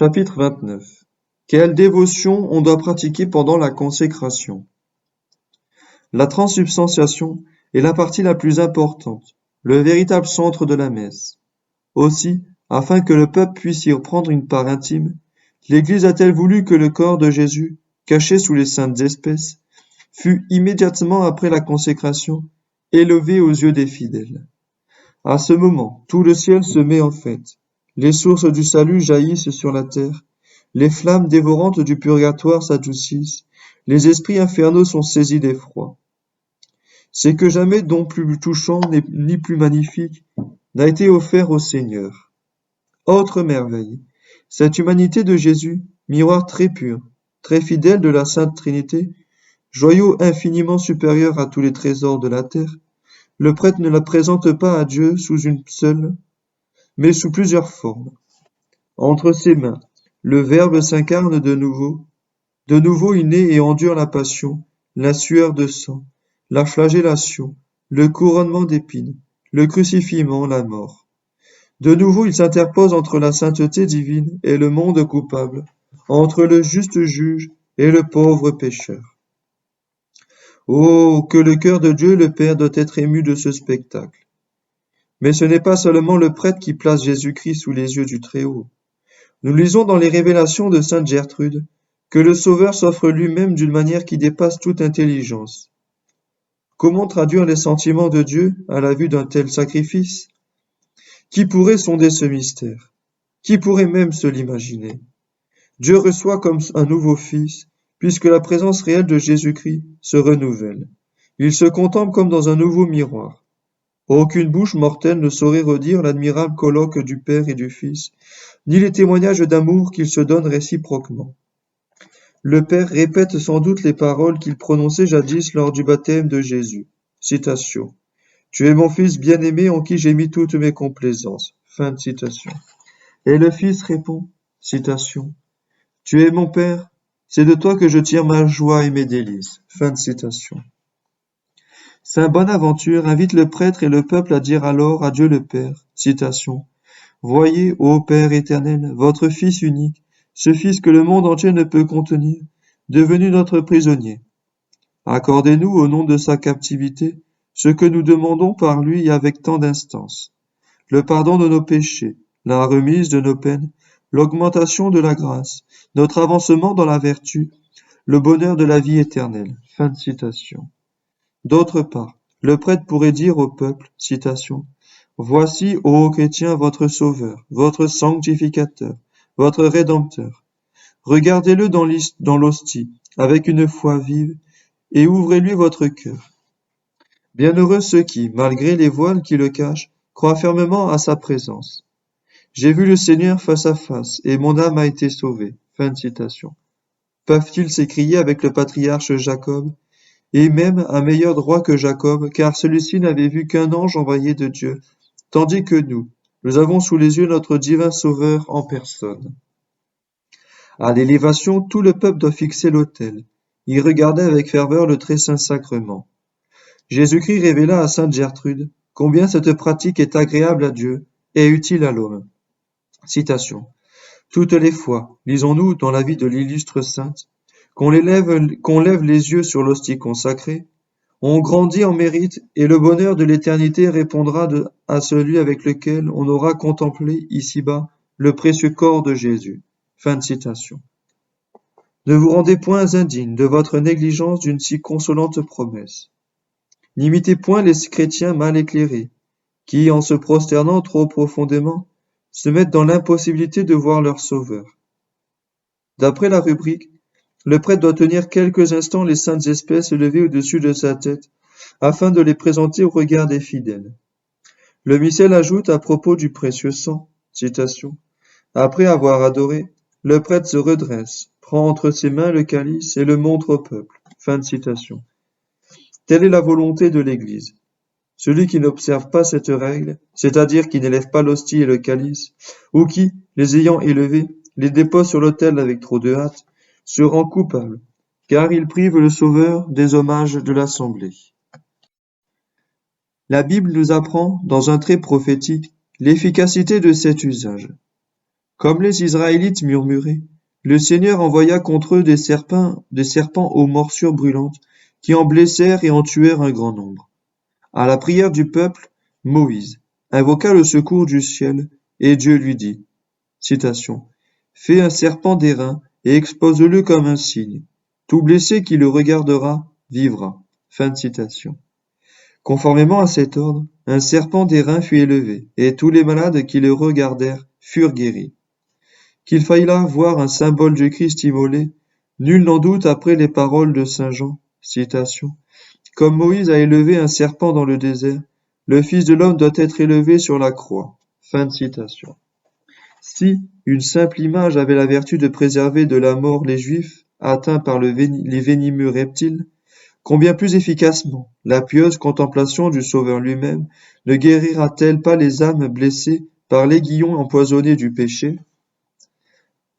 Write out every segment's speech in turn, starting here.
Chapitre 29. Quelle dévotion on doit pratiquer pendant la consécration? La transsubstantiation est la partie la plus importante, le véritable centre de la messe. Aussi, afin que le peuple puisse y prendre une part intime, l'Église a-t-elle voulu que le corps de Jésus, caché sous les saintes espèces, fût immédiatement après la consécration élevé aux yeux des fidèles. À ce moment, tout le ciel se met en fête, les sources du salut jaillissent sur la terre, les flammes dévorantes du purgatoire s'adoucissent, les esprits infernaux sont saisis d'effroi. C'est que jamais don plus touchant ni plus magnifique n'a été offert au Seigneur. Autre merveille, cette humanité de Jésus, miroir très pur, très fidèle de la Sainte Trinité, joyau infiniment supérieur à tous les trésors de la terre, le prêtre ne la présente pas à Dieu sous une seule, mais sous plusieurs formes. Entre ses mains, le Verbe s'incarne de nouveau il naît et endure la passion, la sueur de sang, la flagellation, le couronnement d'épines, le crucifiement, la mort. De nouveau il s'interpose entre la sainteté divine et le monde coupable, entre le juste juge et le pauvre pécheur. Oh, que le cœur de Dieu le Père doit être ému de ce spectacle. Mais ce n'est pas seulement le prêtre qui place Jésus-Christ sous les yeux du Très-Haut. Nous lisons dans les révélations de sainte Gertrude que le Sauveur s'offre lui-même d'une manière qui dépasse toute intelligence. Comment traduire les sentiments de Dieu à la vue d'un tel sacrifice? Qui pourrait sonder ce mystère? Qui pourrait même se l'imaginer? Dieu reçoit comme un nouveau Fils, puisque la présence réelle de Jésus-Christ se renouvelle. Il se contemple comme dans un nouveau miroir. Aucune bouche mortelle ne saurait redire l'admirable colloque du Père et du Fils, ni les témoignages d'amour qu'ils se donnent réciproquement. Le Père répète sans doute les paroles qu'il prononçait jadis lors du baptême de Jésus. Citation. Tu es mon Fils bien-aimé en qui j'ai mis toutes mes complaisances. Fin de citation. Et le Fils répond, citation. Tu es mon Père, c'est de toi que je tire ma joie et mes délices. Fin de citation. Saint Bonaventure invite le prêtre et le peuple à dire alors à Dieu le Père, citation. Voyez, ô Père éternel, votre Fils unique, ce Fils que le monde entier ne peut contenir, devenu notre prisonnier. Accordez-nous, au nom de sa captivité, ce que nous demandons par lui avec tant d'instance. Le pardon de nos péchés, la remise de nos peines, l'augmentation de la grâce, notre avancement dans la vertu, le bonheur de la vie éternelle. Fin de citation. D'autre part, le prêtre pourrait dire au peuple, citation, Voici, ô chrétiens, votre Sauveur, votre sanctificateur, votre Rédempteur. Regardez-le dans l'hostie, avec une foi vive, et ouvrez-lui votre cœur. Bienheureux ceux qui, malgré les voiles qui le cachent, croient fermement à sa présence. J'ai vu le Seigneur face à face, et mon âme a été sauvée. Fin de citation. Peuvent-ils s'écrier avec le patriarche Jacob, et même à meilleur droit que Jacob, car celui-ci n'avait vu qu'un ange envoyé de Dieu, tandis que nous avons sous les yeux notre divin Sauveur en personne. À l'élévation, tout le peuple doit fixer l'autel, y regarder avec ferveur le très saint sacrement. Jésus-Christ révéla à sainte Gertrude combien cette pratique est agréable à Dieu et utile à l'homme. Citation. Toutes les fois, lisons-nous dans la vie de l'illustre sainte, qu'on lève les yeux sur l'hostie consacrée, on grandit en mérite et le bonheur de l'éternité répondra à celui avec lequel on aura contemplé ici-bas le précieux corps de Jésus. Fin de citation. Ne vous rendez point indigne de votre négligence d'une si consolante promesse. N'imitez point les chrétiens mal éclairés, qui, en se prosternant trop profondément, se mettent dans l'impossibilité de voir leur Sauveur. D'après la rubrique, le prêtre doit tenir quelques instants les saintes espèces levées au-dessus de sa tête, afin de les présenter au regard des fidèles. Le missel ajoute à propos du précieux sang, citation, après avoir adoré, le prêtre se redresse, prend entre ses mains le calice et le montre au peuple. Fin de citation. Telle est la volonté de l'Église. Celui qui n'observe pas cette règle, c'est-à-dire qui n'élève pas l'hostie et le calice, ou qui, les ayant élevés, les dépose sur l'autel avec trop de hâte, se rend coupable, car il prive le Sauveur des hommages de l'assemblée. La Bible nous apprend, dans un trait prophétique, l'efficacité de cet usage. Comme les Israélites murmuraient, le Seigneur envoya contre eux des serpents aux morsures brûlantes, qui en blessèrent et en tuèrent un grand nombre. À la prière du peuple, Moïse invoqua le secours du ciel, et Dieu lui dit, citation, fais un serpent d'airain et expose-le comme un signe. Tout blessé qui le regardera vivra. Fin de citation. Conformément à cet ordre, un serpent d'airain fut élevé, et tous les malades qui le regardèrent furent guéris. Qu'il faille là voir un symbole du Christ immolé, nul n'en doute après les paroles de saint Jean, citation. Comme Moïse a élevé un serpent dans le désert, le Fils de l'homme doit être élevé sur la croix. Fin de citation. Si une simple image avait la vertu de préserver de la mort les Juifs atteints par les venimeux reptiles, combien plus efficacement la pieuse contemplation du Sauveur lui-même ne guérira-t-elle pas les âmes blessées par l'aiguillon empoisonné du péché?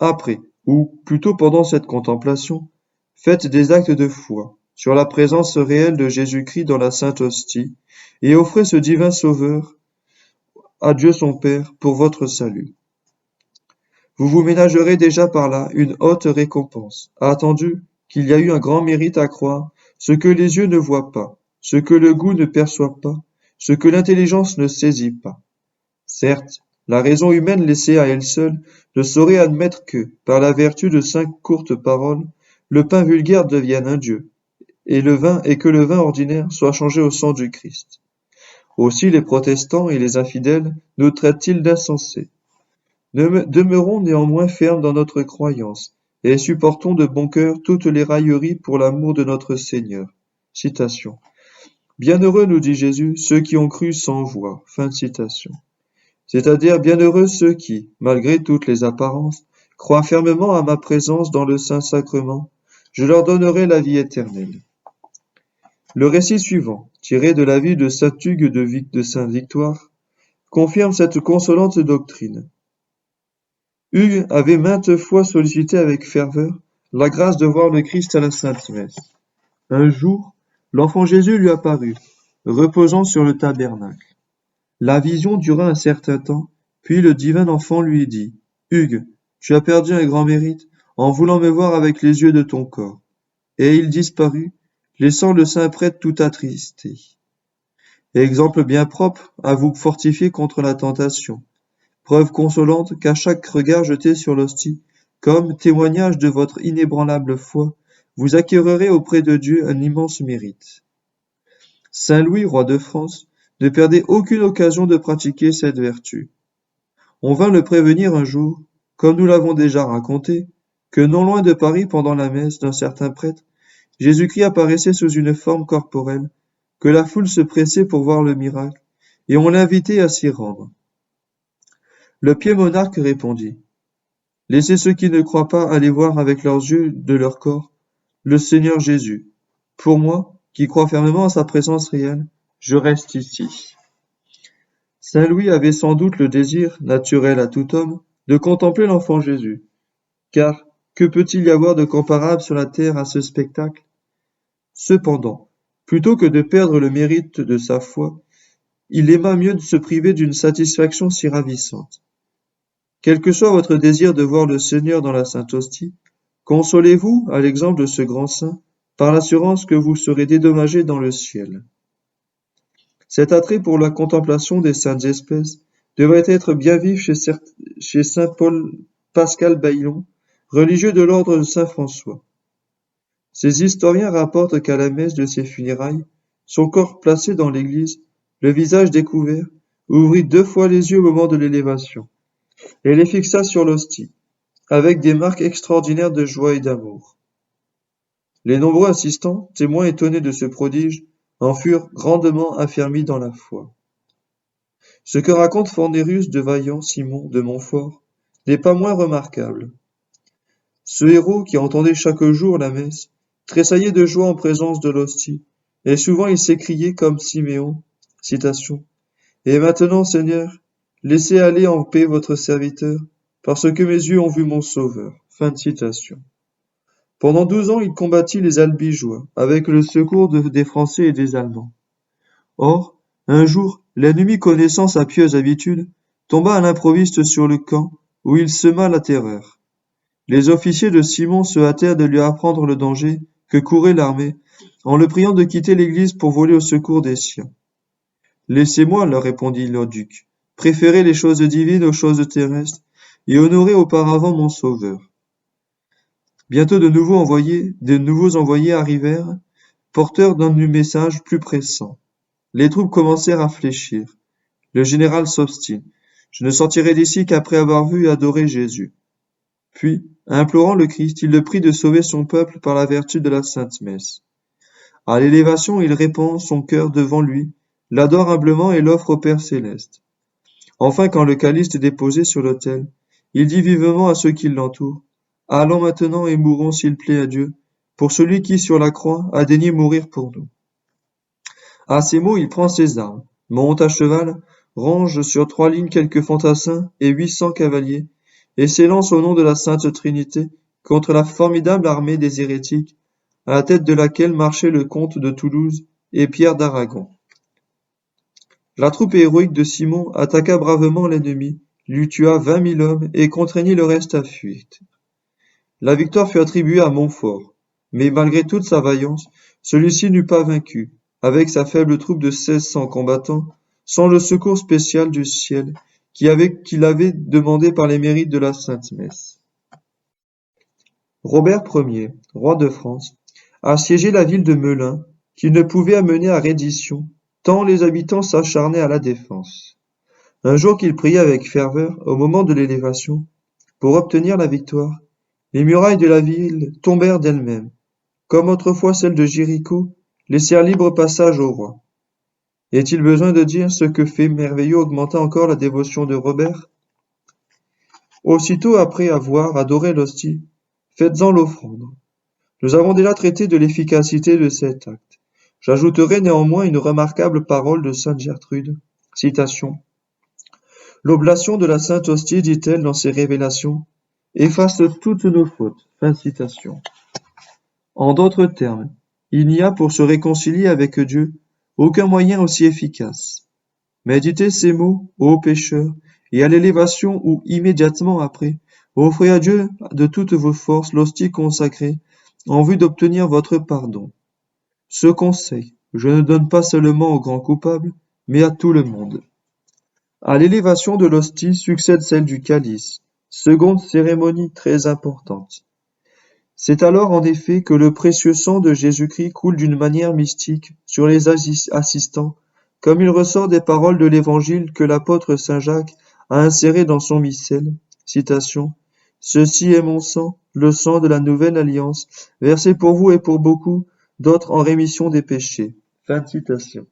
Après, ou plutôt pendant cette contemplation, faites des actes de foi sur la présence réelle de Jésus-Christ dans la Sainte Hostie, et offrez ce divin Sauveur à Dieu son Père pour votre salut. Vous vous ménagerez déjà par là une haute récompense, attendu qu'il y a eu un grand mérite à croire, ce que les yeux ne voient pas, ce que le goût ne perçoit pas, ce que l'intelligence ne saisit pas. Certes, la raison humaine laissée à elle seule ne saurait admettre que, par la vertu de 5 courtes paroles, le pain vulgaire devienne un dieu, et que le vin ordinaire soit changé au sang du Christ. Aussi les protestants et les infidèles nous traitent-ils d'insensés. Demeurons néanmoins fermes dans notre croyance, et supportons de bon cœur toutes les railleries pour l'amour de notre Seigneur. Citation. Bienheureux, nous dit Jésus, ceux qui ont cru sans voir. Fin de citation. C'est-à-dire bienheureux ceux qui, malgré toutes les apparences, croient fermement à ma présence dans le Saint-Sacrement. Je leur donnerai la vie éternelle. Le récit suivant, tiré de la vie de saint Hugues de Sainte-Victoire, confirme cette consolante doctrine. Hugues avait maintes fois sollicité avec ferveur la grâce de voir le Christ à la Sainte Messe. Un jour, l'enfant Jésus lui apparut, reposant sur le tabernacle. La vision dura un certain temps, puis le divin enfant lui dit, « Hugues, tu as perdu un grand mérite en voulant me voir avec les yeux de ton corps. » Et il disparut, laissant le saint prêtre tout attristé. Exemple bien propre à vous fortifier contre la tentation. Preuve consolante qu'à chaque regard jeté sur l'hostie, comme témoignage de votre inébranlable foi, vous acquérerez auprès de Dieu un immense mérite. Saint Louis, roi de France, ne perdait aucune occasion de pratiquer cette vertu. On vint le prévenir un jour, comme nous l'avons déjà raconté, que non loin de Paris pendant la messe d'un certain prêtre, Jésus-Christ apparaissait sous une forme corporelle, que la foule se pressait pour voir le miracle, et on l'invitait à s'y rendre. Le pied monarque répondit, « Laissez ceux qui ne croient pas aller voir avec leurs yeux de leur corps le Seigneur Jésus. Pour moi, qui crois fermement à sa présence réelle, je reste ici. » Saint Louis avait sans doute le désir, naturel à tout homme, de contempler l'enfant Jésus. Car que peut-il y avoir de comparable sur la terre à ce spectacle? Cependant, plutôt que de perdre le mérite de sa foi, il aima mieux de se priver d'une satisfaction si ravissante. Quel que soit votre désir de voir le Seigneur dans la Sainte Hostie, consolez-vous, à l'exemple de ce grand saint, par l'assurance que vous serez dédommagé dans le ciel. Cet attrait pour la contemplation des saintes espèces devrait être bien vif chez saint Paul Pascal Baillon, religieux de l'ordre de saint François. Ces historiens rapportent qu'à la messe de ses funérailles, son corps placé dans l'église, le visage découvert, ouvrit 2 fois les yeux au moment de l'élévation, et les fixa sur l'hostie, avec des marques extraordinaires de joie et d'amour. Les nombreux assistants, témoins étonnés de ce prodige, en furent grandement affermis dans la foi. Ce que raconte Fornerius de Vaillant Simon de Montfort n'est pas moins remarquable. Ce héros qui entendait chaque jour la messe tressaillait de joie en présence de l'hostie, et souvent il s'écriait comme Siméon, citation, « Et maintenant, Seigneur, laissez aller en paix votre serviteur, parce que mes yeux ont vu mon Sauveur. » Fin de citation. Pendant 12 ans, il combattit les Albigeois, avec le secours des Français et des Allemands. Or, un jour, l'ennemi connaissant sa pieuse habitude, tomba à l'improviste sur le camp, où il sema la terreur. Les officiers de Simon se hâtèrent de lui apprendre le danger que courait l'armée, en le priant de quitter l'église pour voler au secours des siens. Laissez-moi, leur répondit le duc, préférer les choses divines aux choses terrestres, et honorer auparavant mon sauveur. Bientôt de nouveaux envoyés arrivèrent, porteurs d'un message plus pressant. Les troupes commencèrent à fléchir. Le général s'obstine. Je ne sortirai d'ici qu'après avoir vu et adoré Jésus. Puis, implorant le Christ, il le prie de sauver son peuple par la vertu de la Sainte Messe. À l'élévation, il répand son cœur devant lui, l'adore humblement et l'offre au Père céleste. Enfin, quand le calice est déposé sur l'autel, il dit vivement à ceux qui l'entourent, allons maintenant et mourons s'il plaît à Dieu, pour celui qui, sur la croix, a daigné mourir pour nous. À ces mots, il prend ses armes, monte à cheval, range sur 3 lignes quelques fantassins et 800 cavaliers, et s'élance au nom de la Sainte Trinité contre la formidable armée des hérétiques, à la tête de laquelle marchaient le comte de Toulouse et Pierre d'Aragon. La troupe héroïque de Simon attaqua bravement l'ennemi, lui tua 20 000 hommes et contraignit le reste à fuir. La victoire fut attribuée à Montfort, mais malgré toute sa vaillance, celui-ci n'eut pas vaincu, avec sa faible troupe de 1600 combattants, sans le secours spécial du ciel qu'il avait demandé par les mérites de la Sainte Messe. Robert Ier, roi de France, assiégeait la ville de Melun, qu'il ne pouvait amener à reddition, tant les habitants s'acharnaient à la défense. Un jour qu'il priait avec ferveur, au moment de l'élévation, pour obtenir la victoire, les murailles de la ville tombèrent d'elles-mêmes, comme autrefois celles de Jéricho laissèrent libre passage au roi. Est-il besoin de dire ce que fait merveilleux augmenta encore la dévotion de Robert? Aussitôt après avoir adoré l'hostie, faites-en l'offrande. Nous avons déjà traité de l'efficacité de cet acte. J'ajouterai néanmoins une remarquable parole de sainte Gertrude. Citation. L'oblation de la sainte hostie, dit-elle dans ses révélations, efface toutes nos fautes. Fin de citation. En d'autres termes, il n'y a pour se réconcilier avec Dieu aucun moyen aussi efficace. Méditez ces mots, ô pécheurs, et à l'élévation ou immédiatement après, offrez à Dieu de toutes vos forces l'hostie consacrée en vue d'obtenir votre pardon. Ce conseil, je ne donne pas seulement aux grands coupables, mais à tout le monde. À l'élévation de l'hostie succède celle du calice, seconde cérémonie très importante. C'est alors en effet que le précieux sang de Jésus-Christ coule d'une manière mystique sur les assistants, comme il ressort des paroles de l'Évangile que l'apôtre saint Jacques a insérées dans son missel. Citation. Ceci est mon sang, le sang de la nouvelle alliance, versé pour vous et pour beaucoup d'autres en rémission des péchés. Fin de citation.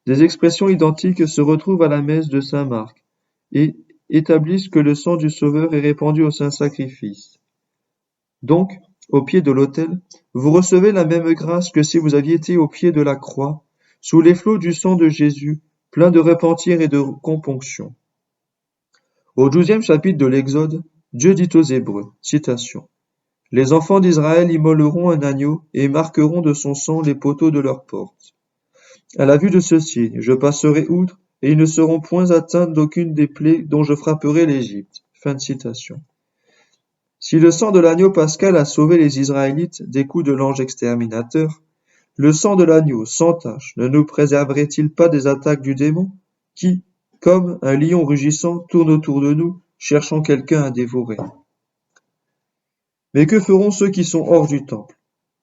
Des expressions identiques se retrouvent à la messe de saint Marc et établissent que le sang du Sauveur est répandu au saint sacrifice. Donc, au pied de l'autel, vous recevez la même grâce que si vous aviez été au pied de la croix, sous les flots du sang de Jésus, plein de repentir et de componction. Au 12e chapitre de l'Exode, Dieu dit aux Hébreux, citation, « Les enfants d'Israël immoleront un agneau et marqueront de son sang les poteaux de leurs portes. À la vue de ce signe, je passerai outre, et ils ne seront point atteints d'aucune des plaies dont je frapperai l'Égypte. » Fin de citation. Si le sang de l'agneau pascal a sauvé les Israélites des coups de l'ange exterminateur, le sang de l'agneau sans tache ne nous préserverait-il pas des attaques du démon, qui, comme un lion rugissant, tourne autour de nous, cherchant quelqu'un à dévorer? Mais que feront ceux qui sont hors du temple?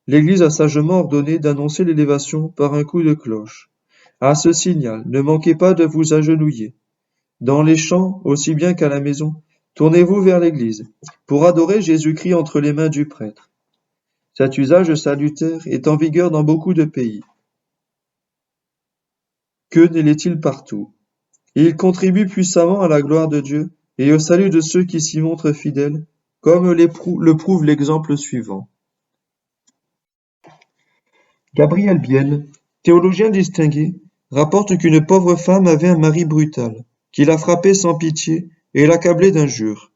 L'Église a sagement ordonné d'annoncer l'élévation par un coup de cloche. À ce signal, ne manquez pas de vous agenouiller. Dans les champs, aussi bien qu'à la maison, tournez-vous vers l'Église, pour adorer Jésus-Christ entre les mains du prêtre. Cet usage salutaire est en vigueur dans beaucoup de pays. Que ne l'est-il partout? Et il contribue puissamment à la gloire de Dieu et au salut de ceux qui s'y montrent fidèles, comme le prouve l'exemple suivant. Gabriel Biel, théologien distingué, rapporte qu'une pauvre femme avait un mari brutal, qui la frappait sans pitié et l'accablait d'injures.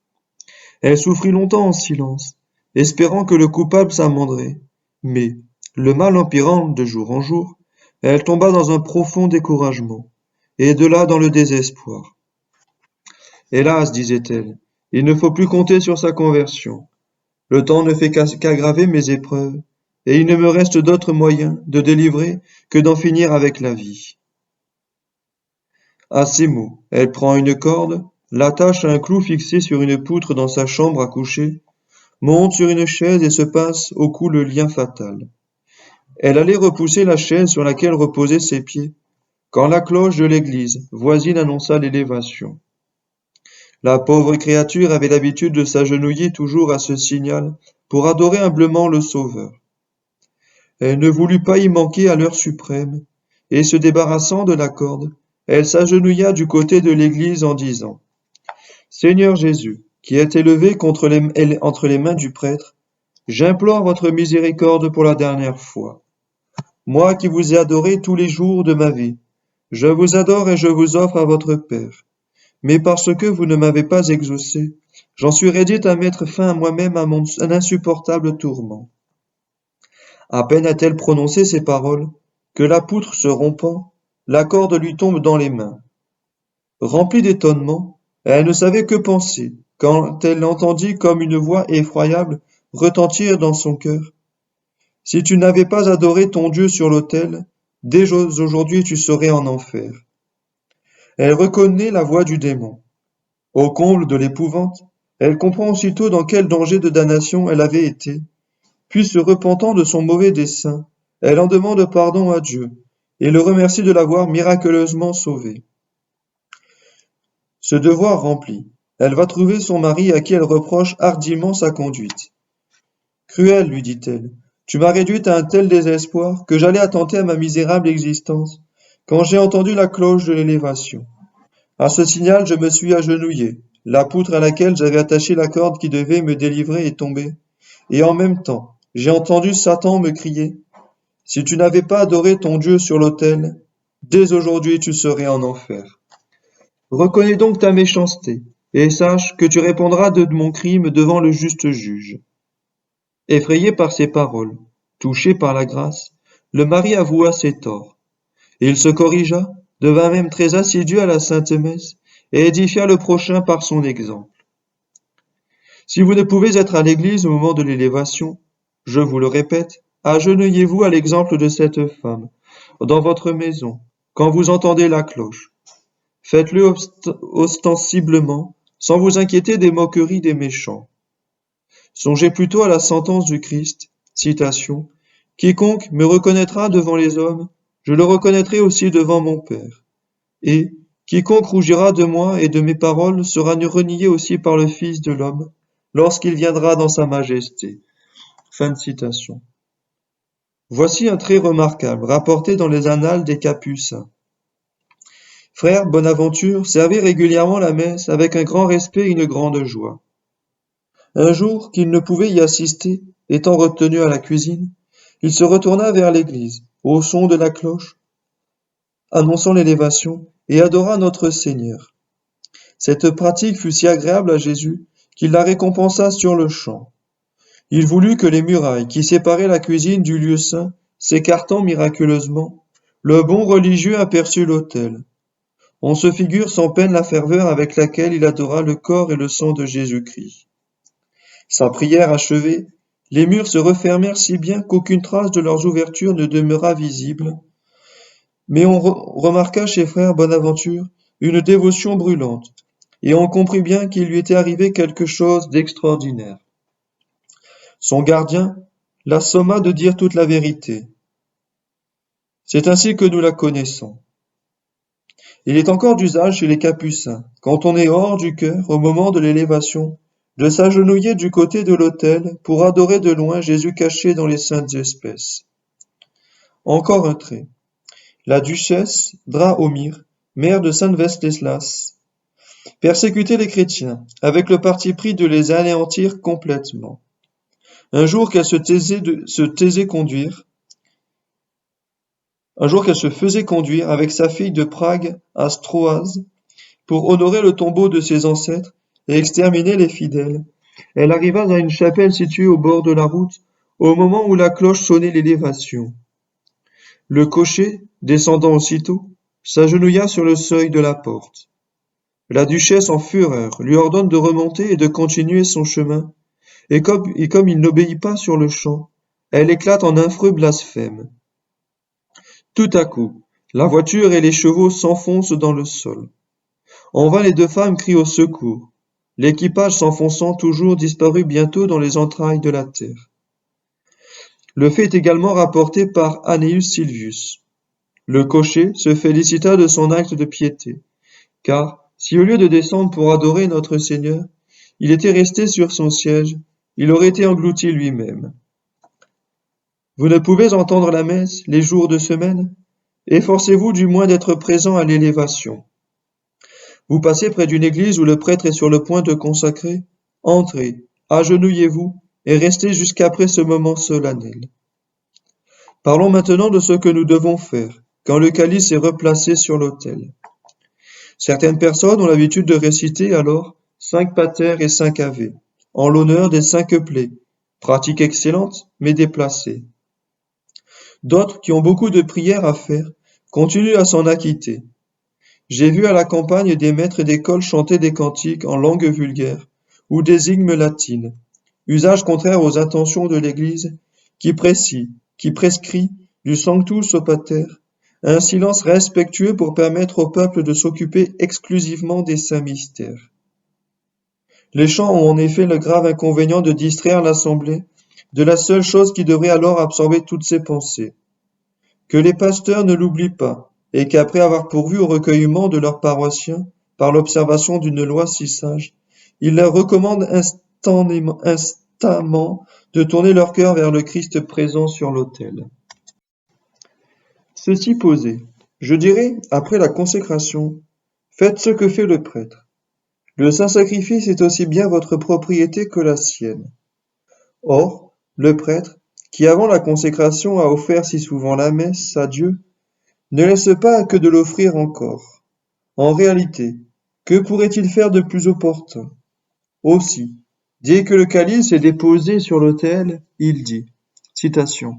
Elle souffrit longtemps en silence, espérant que le coupable s'amenderait. Mais, le mal empirant de jour en jour, elle tomba dans un profond découragement, et de là dans le désespoir. Hélas, disait-elle, il ne faut plus compter sur sa conversion. Le temps ne fait qu'aggraver mes épreuves, et il ne me reste d'autre moyen de délivrer que d'en finir avec la vie. À ces mots, elle prend une corde, l'attache à un clou fixé sur une poutre dans sa chambre à coucher, monte sur une chaise et se passe au cou le lien fatal. Elle allait repousser la chaise sur laquelle reposaient ses pieds, quand la cloche de l'église voisine annonça l'élévation. La pauvre créature avait l'habitude de s'agenouiller toujours à ce signal pour adorer humblement le Sauveur. Elle ne voulut pas y manquer à l'heure suprême, et se débarrassant de la corde, elle s'agenouilla du côté de l'église en disant: Seigneur Jésus, qui est élevé entre les mains du prêtre, j'implore votre miséricorde pour la dernière fois. Moi qui vous ai adoré tous les jours de ma vie, je vous adore et je vous offre à votre Père. Mais parce que vous ne m'avez pas exaucé, j'en suis réduite à mettre fin à moi-même à mon insupportable tourment. À peine a-t-elle prononcé ces paroles, que la poutre se rompant, la corde lui tombe dans les mains. Remplie d'étonnement, elle ne savait que penser, quand elle entendit comme une voix effroyable retentir dans son cœur. Si tu n'avais pas adoré ton Dieu sur l'autel, dès aujourd'hui tu serais en enfer. Elle reconnaît la voix du démon. Au comble de l'épouvante, elle comprend aussitôt dans quel danger de damnation elle avait été. Puis se repentant de son mauvais dessein, elle en demande pardon à Dieu et le remercie de l'avoir miraculeusement sauvée. Ce devoir rempli, elle va trouver son mari à qui elle reproche hardiment sa conduite. Cruel, lui dit-elle, tu m'as réduite à un tel désespoir que j'allais attenter à ma misérable existence quand j'ai entendu la cloche de l'élévation. À ce signal, je me suis agenouillé. La poutre à laquelle j'avais attaché la corde qui devait me délivrer est tombée. Et en même temps, j'ai entendu Satan me crier: Si tu n'avais pas adoré ton Dieu sur l'autel, dès aujourd'hui tu serais en enfer. Reconnais donc ta méchanceté, et sache que tu répondras de mon crime devant le juste juge. Effrayé par ces paroles, touché par la grâce, le mari avoua ses torts. Il se corrigea, devint même très assidu à la sainte messe, et édifia le prochain par son exemple. Si vous ne pouvez être à l'église au moment de l'élévation, je vous le répète, agenouillez-vous à l'exemple de cette femme, dans votre maison, quand vous entendez la cloche. Faites-le ostensiblement, sans vous inquiéter des moqueries des méchants. Songez plutôt à la sentence du Christ, citation, « Quiconque me reconnaîtra devant les hommes, je le reconnaîtrai aussi devant mon Père. Et quiconque rougira de moi et de mes paroles sera renié aussi par le Fils de l'homme, lorsqu'il viendra dans sa majesté. » Fin de citation. Voici un trait remarquable, rapporté dans les annales des Capucins. Frère Bonaventure servait régulièrement la messe avec un grand respect et une grande joie. Un jour qu'il ne pouvait y assister, étant retenu à la cuisine, il se retourna vers l'église, au son de la cloche, annonçant l'élévation, et adora notre Seigneur. Cette pratique fut si agréable à Jésus qu'il la récompensa sur-le-champ. Il voulut que les murailles qui séparaient la cuisine du lieu saint s'écartant miraculeusement, le bon religieux aperçut l'autel. On se figure sans peine la ferveur avec laquelle il adora le corps et le sang de Jésus-Christ. Sa prière achevée, les murs se refermèrent si bien qu'aucune trace de leurs ouvertures ne demeura visible. Mais on remarqua chez frère Bonaventure une dévotion brûlante, et on comprit bien qu'il lui était arrivé quelque chose d'extraordinaire. Son gardien l'assomma de dire toute la vérité. C'est ainsi que nous la connaissons. Il est encore d'usage chez les Capucins, quand on est hors du chœur au moment de l'élévation, de s'agenouiller du côté de l'autel pour adorer de loin Jésus caché dans les saintes espèces. Encore un trait. La duchesse Drahomir, mère de saint Venceslas, persécutait les chrétiens, avec le parti pris de les anéantir complètement. Un jour qu'elle se faisait conduire avec sa fille de Prague à Stroaz pour honorer le tombeau de ses ancêtres et exterminer les fidèles. Elle arriva dans une chapelle située au bord de la route au moment où la cloche sonnait l'élévation. Le cocher, descendant aussitôt, s'agenouilla sur le seuil de la porte. La duchesse, en fureur, lui ordonne de remonter et de continuer son chemin, et comme il n'obéit pas sur le champ, elle éclate en affreux blasphème. Tout à coup, la voiture et les chevaux s'enfoncent dans le sol. En vain les deux femmes crient au secours. L'équipage s'enfonçant toujours disparut bientôt dans les entrailles de la terre. Le fait est également rapporté par Anneus Silvius. Le cocher se félicita de son acte de piété, car si au lieu de descendre pour adorer notre Seigneur, il était resté sur son siège, il aurait été englouti lui-même. Vous ne pouvez entendre la messe les jours de semaine? Efforcez-vous du moins d'être présent à l'élévation. Vous passez près d'une église où le prêtre est sur le point de consacrer? Entrez, agenouillez-vous et restez jusqu'après ce moment solennel. Parlons maintenant de ce que nous devons faire quand le calice est replacé sur l'autel. Certaines personnes ont l'habitude de réciter alors 5 pater et 5 ave, en l'honneur des 5 plaies, pratique excellente mais déplacée. D'autres, qui ont beaucoup de prières à faire, continuent à s'en acquitter. J'ai vu à la campagne des maîtres d'école chanter des cantiques en langue vulgaire ou des hymnes latines, usage contraire aux intentions de l'Église qui prescrit du Sanctus au Pater un silence respectueux pour permettre au peuple de s'occuper exclusivement des saints mystères. Les chants ont en effet le grave inconvénient de distraire l'assemblée de la seule chose qui devrait alors absorber toutes ses pensées. Que les pasteurs ne l'oublient pas, et qu'après avoir pourvu au recueillement de leurs paroissiens par l'observation d'une loi si sage, ils leur recommandent instamment de tourner leur cœur vers le Christ présent sur l'autel. Ceci posé, je dirais, après la consécration, faites ce que fait le prêtre. Le saint sacrifice est aussi bien votre propriété que la sienne. Or, le prêtre, qui avant la consécration a offert si souvent la messe à Dieu, ne laisse pas que de l'offrir encore. En réalité, que pourrait-il faire de plus opportun? Aussi, dès que le calice est déposé sur l'autel, il dit, citation,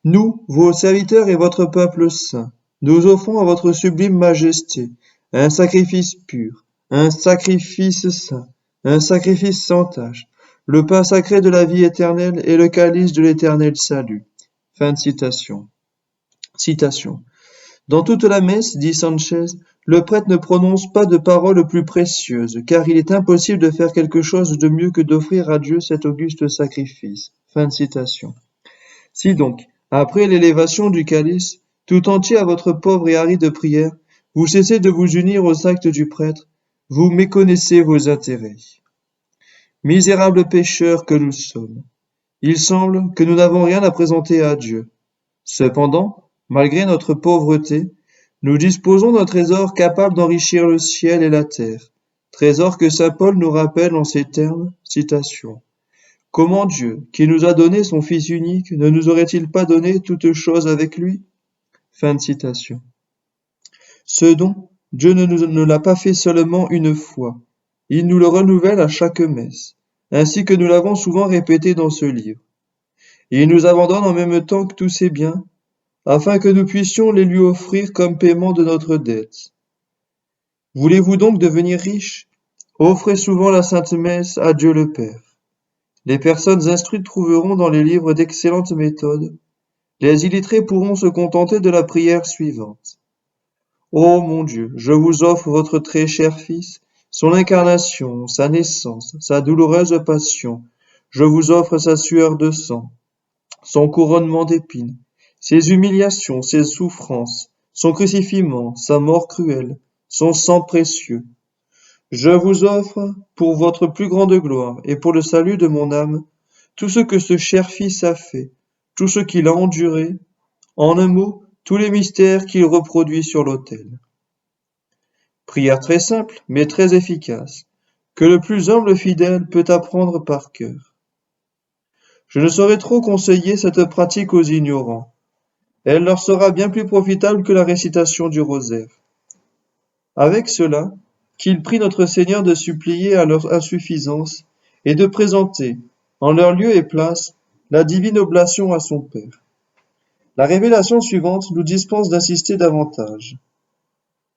nous, vos serviteurs et votre peuple saint, nous offrons à votre sublime majesté un sacrifice pur, un sacrifice saint, un sacrifice sans tache, le pain sacré de la vie éternelle et le calice de l'éternel salut. Fin de citation. Citation. Dans toute la messe, dit Sanchez, le prêtre ne prononce pas de paroles plus précieuses, car il est impossible de faire quelque chose de mieux que d'offrir à Dieu cet auguste sacrifice. Fin de citation. Si donc, après l'élévation du calice, tout entier à votre pauvre et aride prière, vous cessez de vous unir aux actes du prêtre, vous méconnaissez vos intérêts. Misérables pécheurs que nous sommes, il semble que nous n'avons rien à présenter à Dieu. Cependant, malgré notre pauvreté, nous disposons d'un trésor capable d'enrichir le ciel et la terre, trésor que saint Paul nous rappelle en ces termes, citation. Comment Dieu, qui nous a donné son Fils unique, ne nous aurait-il pas donné toutes choses avec lui? Fin de citation. Ce don, Dieu ne l'a pas fait seulement une fois, il nous le renouvelle à chaque messe, ainsi que nous l'avons souvent répété dans ce livre. Et il nous abandonne en même temps que tous ses biens, afin que nous puissions les lui offrir comme paiement de notre dette. Voulez-vous donc devenir riche? Offrez souvent la Sainte Messe à Dieu le Père. Les personnes instruites trouveront dans les livres d'excellentes méthodes. Les illettrés pourront se contenter de la prière suivante. Ô mon Dieu, je vous offre votre très cher Fils, son incarnation, sa naissance, sa douloureuse passion. Je vous offre sa sueur de sang, son couronnement d'épines, ses humiliations, ses souffrances, son crucifixion, sa mort cruelle, son sang précieux. Je vous offre, pour votre plus grande gloire et pour le salut de mon âme, tout ce que ce cher Fils a fait, tout ce qu'il a enduré, en un mot, tous les mystères qu'il reproduit sur l'autel. Prière très simple, mais très efficace, que le plus humble fidèle peut apprendre par cœur. Je ne saurais trop conseiller cette pratique aux ignorants. Elle leur sera bien plus profitable que la récitation du rosaire. Avec cela, qu'ils prient notre Seigneur de supplier à leur insuffisance et de présenter, en leur lieu et place, la divine oblation à son Père. La révélation suivante nous dispense d'insister davantage.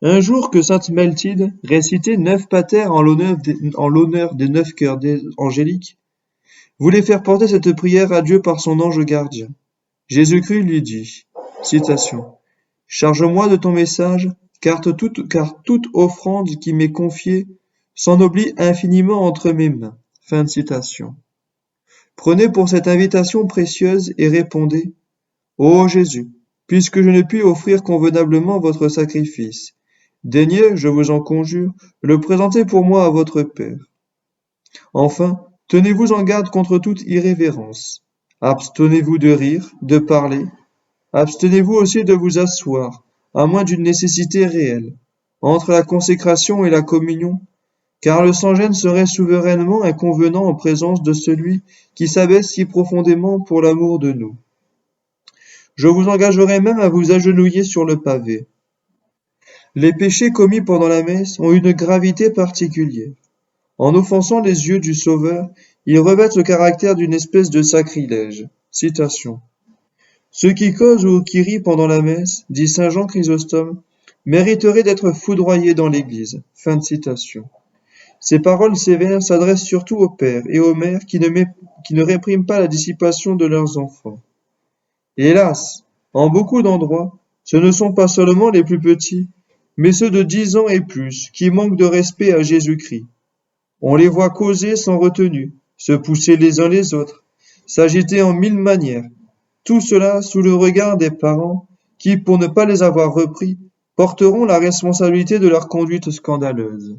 Un jour que sainte Maltide récitait 9 paters en l'honneur des 9 cœurs angéliques, voulait faire porter cette prière à Dieu par son ange gardien. Jésus-Christ lui dit, citation, charge-moi de ton message, car toute offrande qui m'est confiée s'ennoblit infiniment entre mes mains. Fin de citation. Prenez pour cette invitation précieuse et répondez, ô Jésus, puisque je ne puis offrir convenablement votre sacrifice, daignez, je vous en conjure, le présenter pour moi à votre Père. Enfin, tenez-vous en garde contre toute irrévérence. Abstenez-vous de rire, de parler. Abstenez-vous aussi de vous asseoir, à moins d'une nécessité réelle, entre la consécration et la communion, car le sans-gêne serait souverainement inconvenant en présence de celui qui s'abaisse si profondément pour l'amour de nous. Je vous engagerai même à vous agenouiller sur le pavé. Les péchés commis pendant la messe ont une gravité particulière. En offensant les yeux du Sauveur, ils revêtent le caractère d'une espèce de sacrilège. Citation. Ceux qui causent ou qui rient pendant la messe, dit saint Jean Chrysostome, mériteraient d'être foudroyés dans l'Église. Fin de citation. Ces paroles sévères s'adressent surtout aux pères et aux mères qui ne répriment pas la dissipation de leurs enfants. Hélas, en beaucoup d'endroits, ce ne sont pas seulement les plus petits, mais ceux de 10 ans et plus qui manquent de respect à Jésus-Christ. On les voit causer sans retenue, se pousser les uns les autres, s'agiter en 1000 manières, tout cela sous le regard des parents qui, pour ne pas les avoir repris, porteront la responsabilité de leur conduite scandaleuse.